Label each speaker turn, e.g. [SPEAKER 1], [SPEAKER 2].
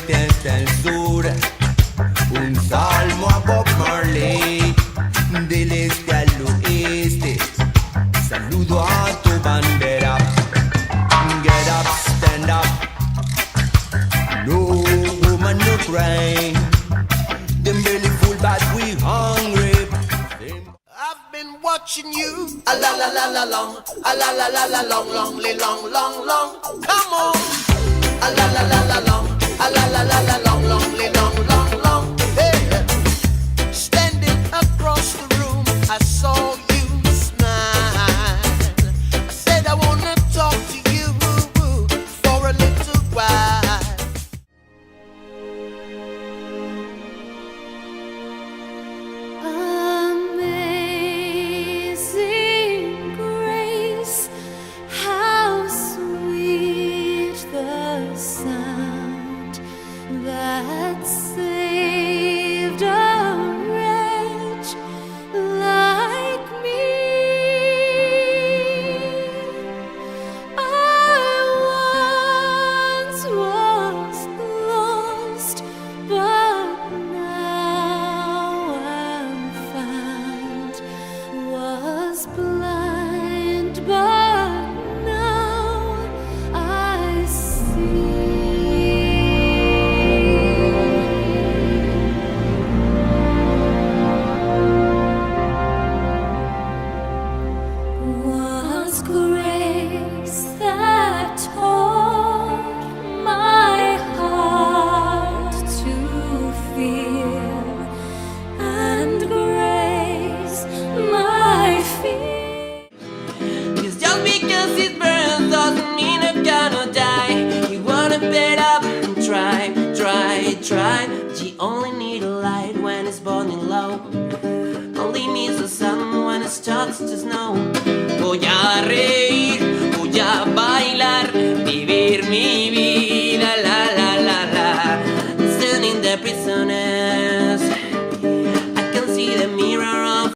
[SPEAKER 1] desde el sur, un salmo a Bob Marley, del este al oeste, saludo a tu bandera. Get up, stand up, no woman no cry, them belly full but we hungry. I've been watching you, a la la la la long, a la la la la long, long, long, long, long, come on, a la la la la long, a la la la la long, long, long, long, long, hey. Standing across the room, I saw you smile. I said I wanna talk to you for a little while.
[SPEAKER 2] Amazing grace, how sweet the sound that saved a wretch like me. I once was lost, but now I'm found. Was blind, but now I see. Was grace that taught my heart to fear, and grace my fear. 'Cause just because it burns doesn't mean I'm gonna die. You wanna bet up and try, try, try. But you only need a light when it's burning low. Only needs the sun when it starts to snow. Voy a